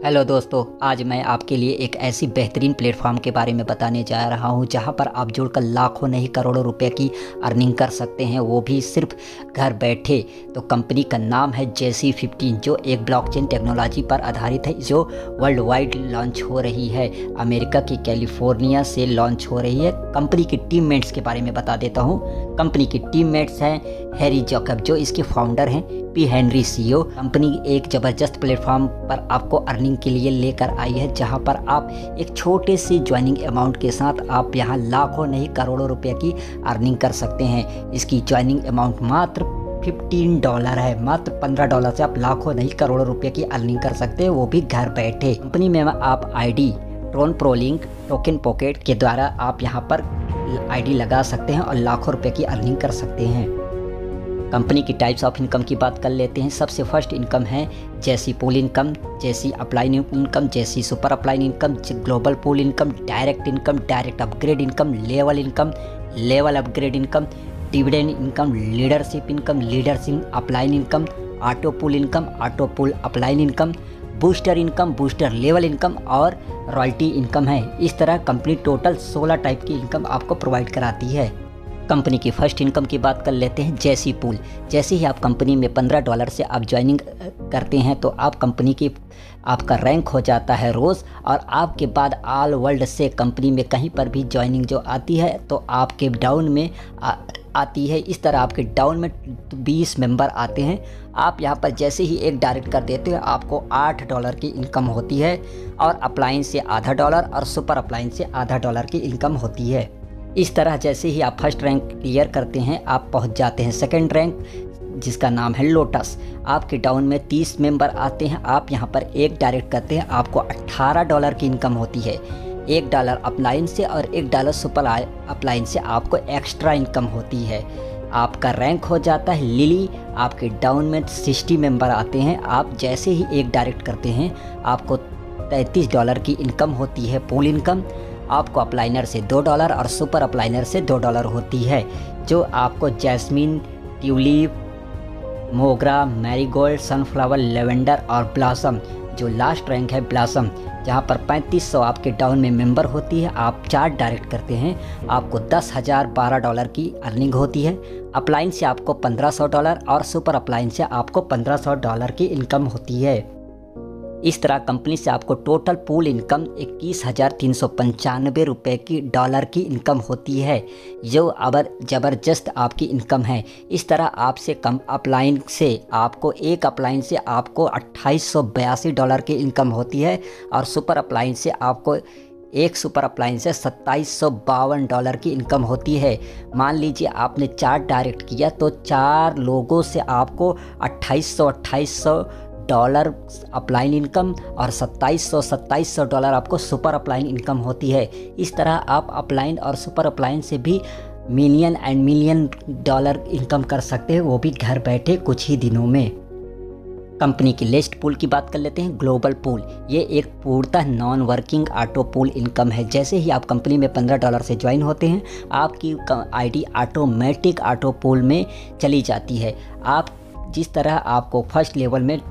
Hello दोस्तों, आज मैं आपके लिए एक ऐसी बेहतरीन प्लेटफॉर्म के बारे में बताने जा रहा हूं जहां पर आप जुड़कर लाखों नहीं करोड़ों रुपए की अर्निंग कर सकते हैं, वो भी सिर्फ घर बैठे। तो कंपनी का नाम है JC15 जो एक ब्लॉकचेन टेक्नोलॉजी पर आधारित है, जो वर्ल्ड वाइड लॉन्च हो रही है। अमेरिका की कैलिफोर्निया से लॉन्च हो रही है। कंपनी की टीममेट्स के बारे में बता देता हूँ। कंपनी की टीममेट्स हैं हैरी जैकब जो इसके फाउंडर हैं, पी हेनरी CEO। कंपनी एक ज़बरदस्त प्लेटफॉर्म पर आपको अर्निंग के लिए लेकर आई है, जहां पर आप एक छोटे से ज्वाइनिंग अमाउंट के साथ आप यहां लाखों नहीं करोड़ों रुपए की अर्निंग कर सकते हैं। इसकी ज्वाइनिंग अमाउंट मात्र $15 है। मात्र $15 से आप लाखों नहीं करोड़ों रुपए की अर्निंग कर सकते हैं, वो भी घर बैठे। कंपनी में आप ID ट्रोन प्रोलिंक टोकन पॉकेट के द्वारा आप यहां पर ID लगा सकते हैं और लाखों रुपए की अर्निंग कर सकते हैं। कंपनी की टाइप्स ऑफ इनकम की बात कर लेते हैं। सबसे फर्स्ट इनकम है जैसी पूल इनकम, जैसी अप्लाइन इनकम, जैसी super upline income, global pool income, direct upgrade income, level upgrade income, dividend income, leadership upline income, auto pool upline income, booster level income और रॉयल्टी इनकम है। इस तरह company total 16 type की income आपको provide कराती है। Company की first income की बात कर लेते हैं। जैसी पूल, जैसे ही आप कंपनी में $15 से आप ज्वाइनिंग करते हैं तो आप कंपनी की आपका रैंक हो जाता है रोज़, और आपके बाद ऑल वर्ल्ड से कंपनी में कहीं पर भी ज्वाइनिंग जो आती है तो आपके डाउन में आती है। इस तरह आपके डाउन में 20 मेंबर आते हैं। आप यहाँ पर जैसे ही एक डायरेक्ट कर देते हो आपको $8 की इनकम होती है, और अप्लाइन से $0.5 और सुपर अप्लाइन से $0.5 की इनकम होती है। इस तरह जैसे ही आप फर्स्ट रैंक क्लियर करते हैं आप पहुंच जाते हैं सेकंड रैंक, जिसका नाम है लोटस। आपके डाउन में 30 मेंबर आते हैं। आप यहां पर एक डायरेक्ट करते हैं, आपको $18 की इनकम होती है। $1 अपलाइन से और $1 सुपर अपलाइन से आपको एक्स्ट्रा इनकम होती है। आपका रैंक हो जाता है लिली। आपके डाउन में 60 मेंबर आते हैं। आप जैसे ही एक डायरेक्ट करते हैं आपको $33 की इनकम होती है पूल इनकम। आपको अप्लाइनर से $2 और सुपर अप्लाइनर से $2 होती है, जो आपको जैस्मिन, ट्यूलिप, मोगरा, मैरीगोल्ड, सनफ्लावर, लेवेंडर और ब्लॉसम, जो लास्ट रैंक है ब्लॉसम, जहां पर 3500 आपके डाउन में मेंबर होती है। आप 4 डायरेक्ट करते हैं आपको $10,012 की अर्निंग होती है। अप्लाइन से आपको $1500 और सुपर अप्लाइन से आपको $1500 की इनकम होती है। इस तरह कंपनी से आपको टोटल पूल इनकम $21,395 की डॉलर की इनकम होती है, जो अब ज़बरदस्त आपकी इनकम है। इस तरह आपसे कम अप्लाइन से आपको एक अप्लाइन से आपको $2882 की इनकम होती है, और सुपर अप्लाइन से आपको एक सुपर अप्लाइन से $2752 की इनकम होती है। मान लीजिए आपने 4 डायरेक्ट किया तो 4 लोगों से आपको $2800 अप्लाइन इनकम और $2700 आपको सुपर अप्लाइन इनकम होती है। इस तरह आप अप्लाइन और सुपर अप्लाइन से भी मिलियन डॉलर इनकम कर सकते हैं, वो भी घर बैठे कुछ ही दिनों में। कंपनी की लेस्ट पूल की बात कर लेते हैं। ग्लोबल पूल, ये एक पूर्णतः non working auto pool income है। जैसे ही आप कंपनी में $15 से ज्वाइन होते हैं आपकी ID ऑटोमेटिक ऑटो पूल में चली जाती है। आप जिस तरह आपको फर्स्ट लेवल में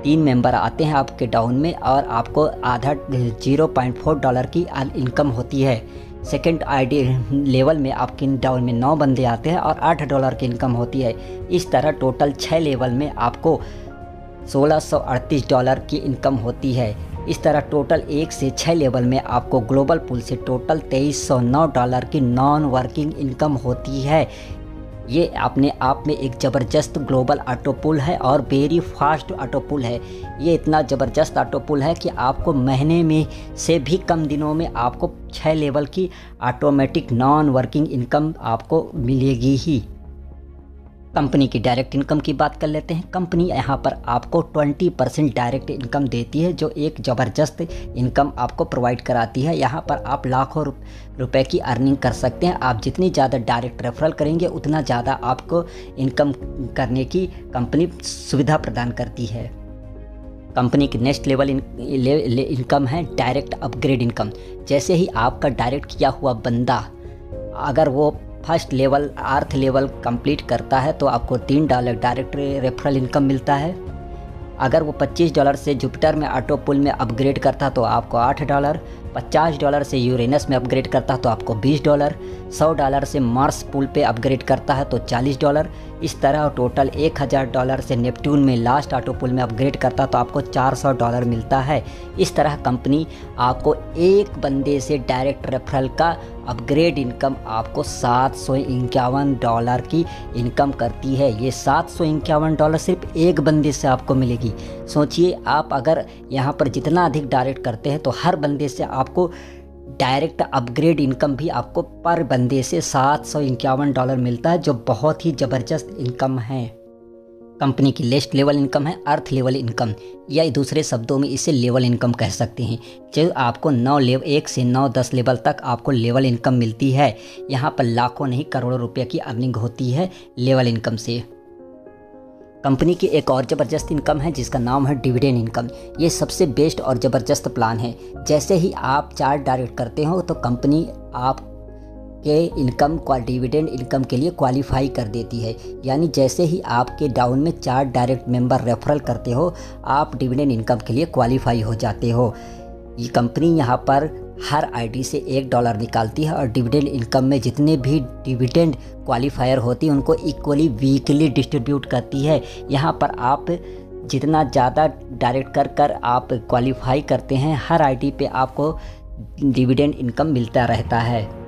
3 मेंबर आते हैं आपके डाउन में, और आपको आधा $0.4 की इनकम होती है। सेकंड ID लेवल में आपके डाउन में 9 बंदे आते हैं और $8 की इनकम होती है। इस तरह टोटल 6 लेवल में आपको $1638 की इनकम होती है। इस तरह टोटल 1 से 6 लेवल में आपको ग्लोबल पूल से टोटल $2309 की नॉन वर्किंग इनकम होती है। ये अपने आप में एक ज़बरदस्त ग्लोबल ऑटो पुल है और वेरी फास्ट ऑटो पुल है। ये इतना ज़बरदस्त ऑटो पुल है कि आपको महीने में से भी कम दिनों में आपको 6 लेवल की ऑटोमेटिक नॉन वर्किंग इनकम आपको मिलेगी ही। कंपनी की डायरेक्ट इनकम की बात कर लेते हैं। कंपनी यहाँ पर आपको 20% डायरेक्ट इनकम देती है, जो एक ज़बरदस्त इनकम आपको प्रोवाइड कराती है। यहाँ पर आप लाखों रुपए की अर्निंग कर सकते हैं। आप जितनी ज़्यादा डायरेक्ट रेफरल करेंगे उतना ज़्यादा आपको इनकम करने की कंपनी सुविधा प्रदान करती है। कंपनी की नेक्स्ट लेवल इनकम है डायरेक्ट अपग्रेड इनकम। जैसे ही आपका डायरेक्ट किया हुआ बंदा अगर वो first level 8th level complete करता है तो आपको $3 डायरेक्ट रेफरल इनकम मिलता है। अगर वो $25 से जुपिटर में ऑटो पुल में अपग्रेड करता तो आपको $8, $50 से यूरेनस में अपग्रेड करता तो आपको $20, $100 से मार्स पुल पे अपग्रेड करता है तो $40, इस तरह टोटल $1000 से नेपट्टून में लास्ट ऑटो पुल में अपग्रेड करता तो आपको $400 मिलता है। इस तरह कंपनी आपको एक बंदे से डायरेक्ट रेफरल का अपग्रेड इनकम आपको $751 की इनकम करती है। ये $751 सिर्फ एक बंदे से आपको मिलेगी। सोचिए आप अगर यहाँ पर जितना अधिक डायरेक्ट करते हैं तो हर बंदे से आपको डायरेक्ट अपग्रेड इनकम भी आपको पर बंदे से $751 मिलता है, जो बहुत ही ज़बरदस्त इनकम है। कंपनी की नेक्स्ट लेवल इनकम है अर्थ लेवल इनकम, या दूसरे शब्दों में इसे लेवल इनकम कह सकते हैं, जो आपको 1 से 9-10 लेवल तक आपको लेवल इनकम मिलती है। यहाँ पर लाखों नहीं करोड़ों रुपये की अर्निंग होती है लेवल इनकम से। कंपनी की एक और ज़बरदस्त इनकम है जिसका नाम है डिविडेंड इनकम। ये सबसे बेस्ट और ज़बरदस्त प्लान है। जैसे ही आप चार्ट डायरेक्ट करते हो तो कंपनी आप के इनकम डिविडेंड इनकम के लिए क्वालिफाई कर देती है। यानी जैसे ही आपके डाउन में 4 डायरेक्ट मेंबर रेफरल करते हो आप डिविडेंड इनकम के लिए क्वालिफाई हो जाते हो। ये कंपनी यहाँ पर हर आईडी से $1 निकालती है और डिविडेंड इनकम में जितने भी डिविडेंड क्वालिफायर होती हैं उनको इक्वली वीकली डिस्ट्रीब्यूट करती है। यहाँ पर आप जितना ज़्यादा डायरेक्ट कर आप क्वालिफाई करते हैं हर आईडी पे आपको डिविडेंड इनकम मिलता रहता है।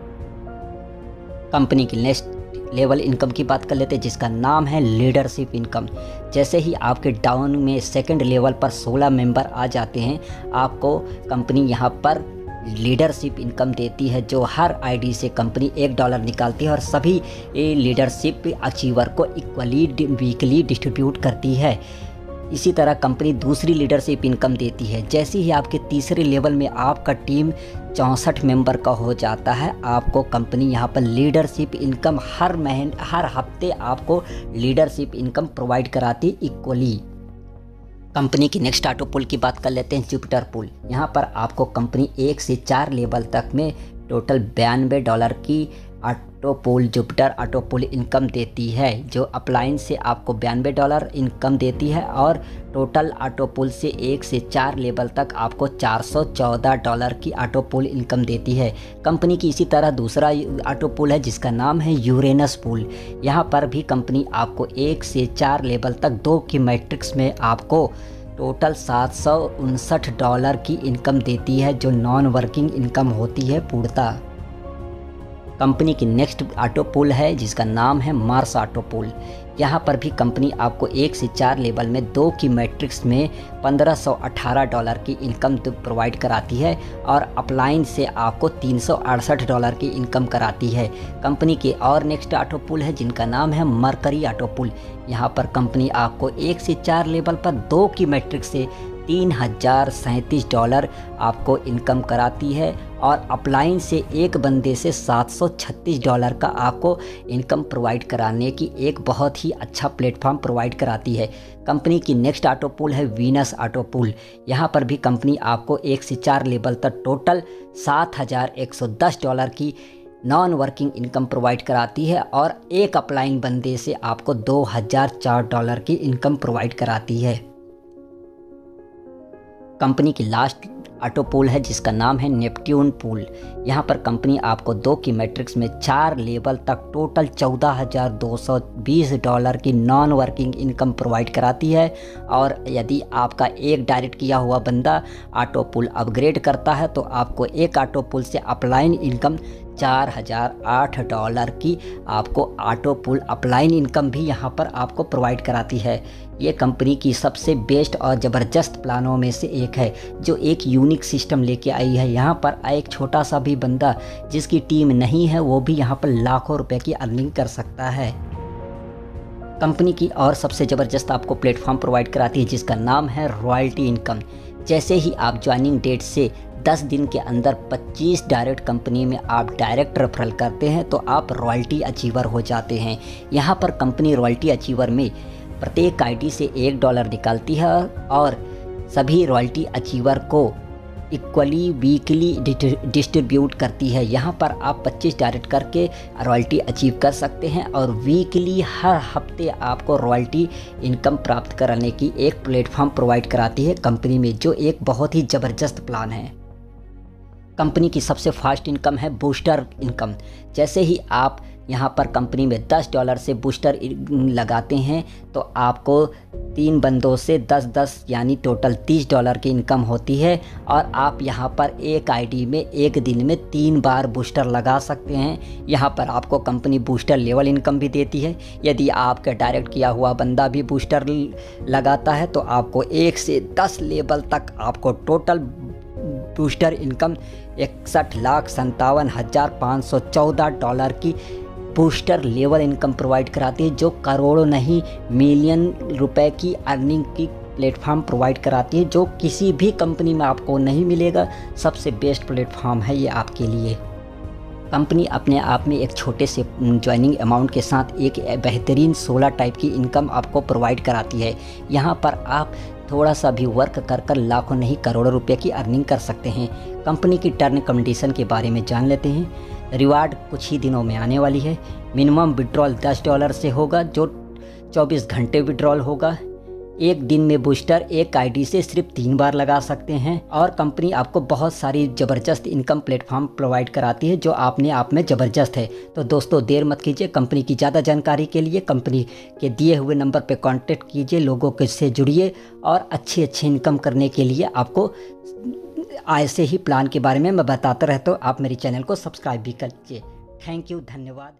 कंपनी की नेक्स्ट लेवल इनकम की बात कर लेते हैं जिसका नाम है लीडरशिप इनकम। जैसे ही आपके डाउन में सेकंड लेवल पर 16 मेंबर आ जाते हैं आपको कंपनी यहाँ पर लीडरशिप इनकम देती है, जो हर आईडी से कंपनी $1 निकालती है और सभी लीडरशिप अचीवर को इक्वली वीकली डिस्ट्रीब्यूट करती है। इसी तरह कंपनी दूसरी लीडरशिप इनकम देती है। जैसे ही आपके तीसरे लेवल में आपका टीम 64 मेंबर का हो जाता है आपको कंपनी यहाँ पर लीडरशिप इनकम हर हफ्ते आपको लीडरशिप इनकम प्रोवाइड कराती इक्वली। कंपनी की नेक्स्ट ऑटो पुल की बात कर लेते हैं जुपिटर पुल। यहाँ पर आपको कंपनी 1 से 4 लेवल तक में टोटल $92 की ऑटो पुल जुपिटर ऑटो पुल इनकम देती है, जो अप्लायंस से आपको $92 इनकम देती है और टोटल ऑटो पुल से 1 से 4 लेवल तक आपको $414 की ऑटो पुल इनकम देती है। कंपनी की इसी तरह दूसरा ऑटो पुल है जिसका नाम है यूरेनस पुल। यहाँ पर भी कंपनी आपको 1 से 4 लेवल तक 2 की मैट्रिक्स में आपको टोटल $759 की इनकम देती है, जो नॉन वर्किंग इनकम होती है पूर्णतः। कंपनी की नेक्स्ट ऑटो पुल है जिसका नाम है मार्स ऑटो पुल। यहाँ पर भी कंपनी आपको 1 से 4 लेवल में 2 की मैट्रिक्स में $1518 की इनकम प्रोवाइड कराती है और अपलाइन से आपको $368 की इनकम कराती है। कंपनी की और नेक्स्ट ऑटो पुल है जिनका नाम है मरकरी ऑटो पुल। यहाँ पर कंपनी आपको 1 से 4 लेवल पर 2 की मैट्रिक्स से $3037 आपको इनकम कराती है और अपलाइन से एक बंदे से $736 का आपको इनकम प्रोवाइड कराने की एक बहुत ही अच्छा प्लेटफॉर्म प्रोवाइड कराती है। कंपनी की नेक्स्ट ऑटो पुल है वीनस ऑटो पुल। यहाँ पर भी कंपनी आपको 1 से 4 लेवल तक टोटल $7110 की नॉन वर्किंग इनकम प्रोवाइड कराती है और एक अपलाइन बंदे से आपको $2004 की इनकम प्रोवाइड कराती है। कंपनी की लास्ट ऑटो पुल है जिसका नाम है नेपट्टून पुल। यहाँ पर कंपनी आपको 2 की मैट्रिक्स में 4 लेवल तक टोटल $14,220 की नॉन वर्किंग इनकम प्रोवाइड कराती है और यदि आपका एक डायरेक्ट किया हुआ बंदा ऑटो पुल अपग्रेड करता है तो आपको एक ऑटो पुल से अपलाइन इनकम $4008 की आपको ऑटो पुल अपलाइन इनकम भी यहाँ पर आपको प्रोवाइड कराती है। ये कंपनी की सबसे बेस्ट और ज़बरदस्त प्लानों में से एक है जो एक यूनिक सिस्टम लेके आई है। यहाँ पर एक छोटा सा भी बंदा जिसकी टीम नहीं है वो भी यहाँ पर लाखों रुपए की अर्निंग कर सकता है। कंपनी की और सबसे ज़बरदस्त आपको प्लेटफॉर्म प्रोवाइड कराती है जिसका नाम है रॉयल्टी इनकम। जैसे ही आप ज्वाइनिंग डेट से 10 दिन के अंदर 25 डायरेक्ट कंपनी में आप डायरेक्ट रेफरल करते हैं तो आप रॉयल्टी अचीवर हो जाते हैं। यहाँ पर कंपनी रॉयल्टी अचीवर में प्रत्येक आईडी से $1 निकालती है और सभी रॉयल्टी अचीवर को इक्वली वीकली डिस्ट्रीब्यूट करती है। यहाँ पर आप 25 डायरेक्ट करके रॉयल्टी अचीव कर सकते हैं और वीकली हर हफ्ते आपको रॉयल्टी इनकम प्राप्त करने की एक प्लेटफॉर्म प्रोवाइड कराती है कंपनी में, जो एक बहुत ही ज़बरदस्त प्लान है। कंपनी की सबसे फास्ट इनकम है बूस्टर इनकम। जैसे ही आप यहाँ पर कंपनी में $10 से बूस्टर लगाते हैं तो आपको 3 बंदों से 10-10 यानी टोटल $30 की इनकम होती है और आप यहाँ पर एक आईडी में एक दिन में 3 बार बूस्टर लगा सकते हैं। यहाँ पर आपको कंपनी बूस्टर लेवल इनकम भी देती है। यदि आपका डायरेक्ट किया हुआ बंदा भी बूस्टर लगाता है तो आपको 1 से 10 लेवल तक आपको टोटल बूस्टर इनकम $61,57,514 की बूस्टर लेवल इनकम प्रोवाइड कराती है, जो करोड़ों नहीं मिलियन रुपए की अर्निंग की प्लेटफॉर्म प्रोवाइड कराती है, जो किसी भी कंपनी में आपको नहीं मिलेगा। सबसे बेस्ट प्लेटफॉर्म है ये आपके लिए। कंपनी अपने आप में एक छोटे से ज्वाइनिंग अमाउंट के साथ एक बेहतरीन 16 टाइप की इनकम आपको प्रोवाइड कराती है। यहाँ पर आप थोड़ा सा भी वर्क कर लाखों नहीं करोड़ों रुपए की अर्निंग कर सकते हैं। कंपनी की टर्म कंडीशन के बारे में जान लेते हैं। रिवार्ड कुछ ही दिनों में आने वाली है। मिनिमम विड्रॉल $10 से होगा, जो 24 घंटे विड्रॉल होगा। एक दिन में बूस्टर एक आईडी से सिर्फ 3 बार लगा सकते हैं और कंपनी आपको बहुत सारी ज़बरदस्त इनकम प्लेटफॉर्म प्रोवाइड कराती है, जो अपने आप में ज़बरदस्त है। तो दोस्तों देर मत कीजिए, कंपनी की ज़्यादा जानकारी के लिए कंपनी के दिए हुए नंबर पर कांटेक्ट कीजिए, लोगों के से जुड़िए और अच्छी इनकम करने के लिए आपको ऐसे ही प्लान के बारे में मैं बताता रहता हूँ। आप मेरे चैनल को सब्सक्राइब भी कर लीजिए। थैंक यू, धन्यवाद।